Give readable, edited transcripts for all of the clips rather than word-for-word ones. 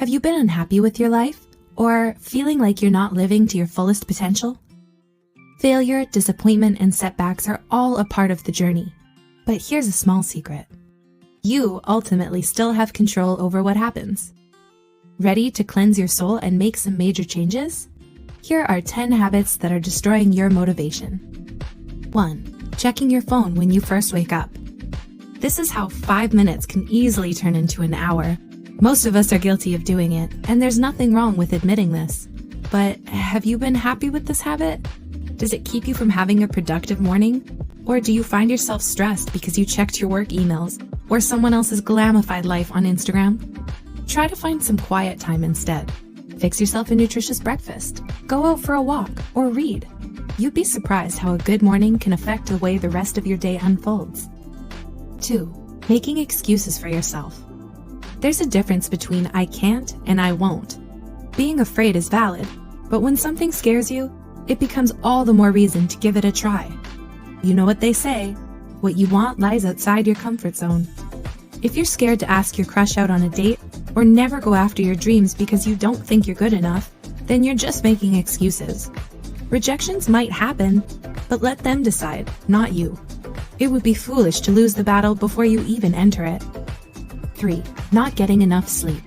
Have you been unhappy with your life or feeling like you're not living to your fullest potential? Failure, disappointment, and setbacks are all a part of the journey. But here's a small secret. You ultimately still have control over what happens. Ready to cleanse your soul and make some major changes? Here are 10 habits that are destroying your motivation. 1. Checking your phone when you first wake up. This is how 5 minutes can easily turn into an hour. Most of us are guilty of doing it, and there's nothing wrong with admitting this. But have you been happy with this habit? Does it keep you from having a productive morning? Or do you find yourself stressed because you checked your work emails or someone else's glamified life on Instagram? Try to find some quiet time instead. Fix yourself a nutritious breakfast. Go out for a walk or read. You'd be surprised how a good morning can affect the way the rest of your day unfolds. 2. Making excuses for yourself. There's a difference between I can't and I won't. Being afraid is valid, but when something scares you, it becomes all the more reason to give it a try. You know what they say, what you want lies outside your comfort zone. If you're scared to ask your crush out on a date or never go after your dreams because you don't think you're good enough, then you're just making excuses. Rejections might happen, but let them decide, not you. It would be foolish to lose the battle before you even enter it. 3. Not getting enough sleep.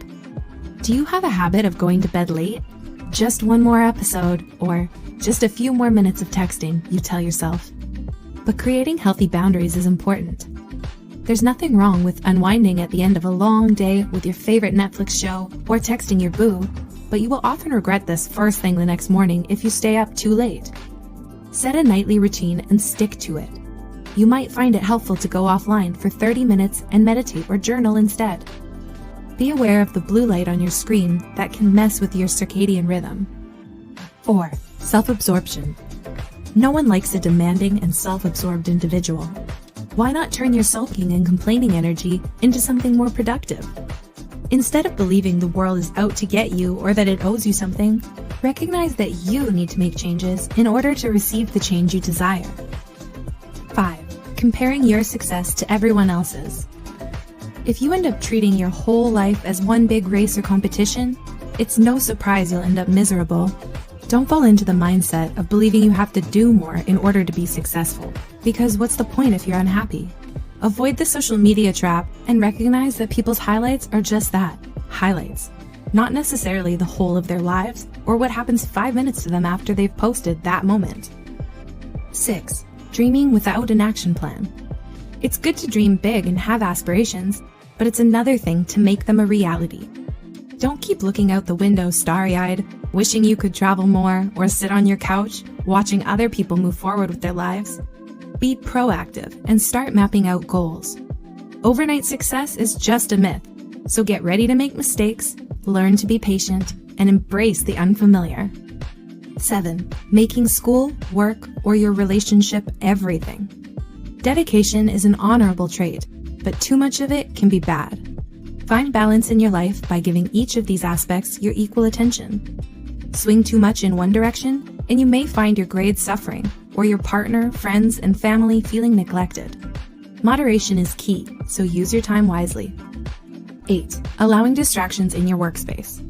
Do you have a habit of going to bed late? Just one more episode, or just a few more minutes of texting, you tell yourself. But creating healthy boundaries is important. There's nothing wrong with unwinding at the end of a long day with your favorite Netflix show or texting your boo, but you will often regret this first thing the next morning if you stay up too late. Set a nightly routine and stick to it. You might find it helpful to go offline for 30 minutes and meditate or journal instead. Be aware of the blue light on your screen that can mess with your circadian rhythm. 4. Self-absorption. No one likes a demanding and self-absorbed individual. Why not turn your sulking and complaining energy into something more productive? Instead of believing the world is out to get you or that it owes you something, recognize that you need to make changes in order to receive the change you desire. 5. Comparing your success to everyone else's. If you end up treating your whole life as one big race or competition, it's no surprise you'll end up miserable. Don't fall into the mindset of believing you have to do more in order to be successful, because what's the point if you're unhappy? Avoid the social media trap and recognize that people's highlights are just that, highlights, not necessarily the whole of their lives or what happens 5 minutes to them after they've posted that moment. 6. Dreaming without an action plan. It's good to dream big and have aspirations, but it's another thing to make them a reality. Don't keep looking out the window starry-eyed, wishing you could travel more or sit on your couch, watching other people move forward with their lives. Be proactive and start mapping out goals. Overnight success is just a myth, so get ready to make mistakes, learn to be patient, and embrace the unfamiliar. 7. Making school, work, or your relationship everything. Dedication is an honorable trait, but too much of it can be bad. Find balance in your life by giving each of these aspects your equal attention. Swing too much in one direction, and you may find your grades suffering, or your partner, friends, and family feeling neglected. Moderation is key, so use your time wisely. 8. Allowing distractions in your workspace.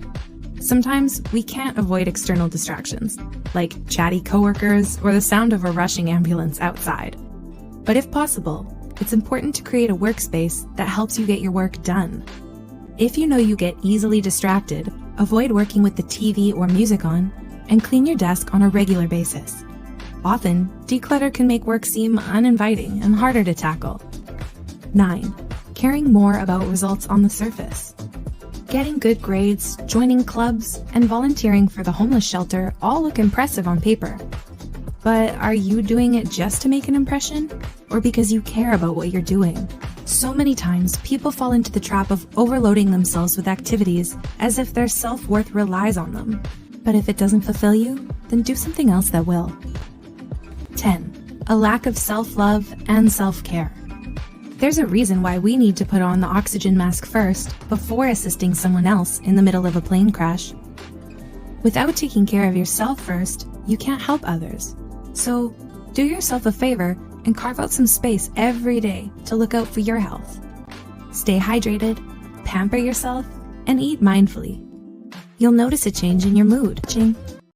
Sometimes we can't avoid external distractions, like chatty coworkers or the sound of a rushing ambulance outside. But if possible, it's important to create a workspace that helps you get your work done. If you know you get easily distracted, avoid working with the TV or music on, and clean your desk on a regular basis. Often, declutter can make work seem uninviting and harder to tackle. 9. Caring more about results on the surface. Getting good grades, joining clubs, and volunteering for the homeless shelter all look impressive on paper. But are you doing it just to make an impression, or because you care about what you're doing? So many times, people fall into the trap of overloading themselves with activities as if their self-worth relies on them. But if it doesn't fulfill you, then do something else that will. 10. A lack of self-love and self-care. There's a reason why we need to put on the oxygen mask first before assisting someone else in the middle of a plane crash. Without taking care of yourself first, you can't help others. So, do yourself a favor and carve out some space every day to look out for your health. Stay hydrated, pamper yourself, and eat mindfully. you'll notice a change in your mood.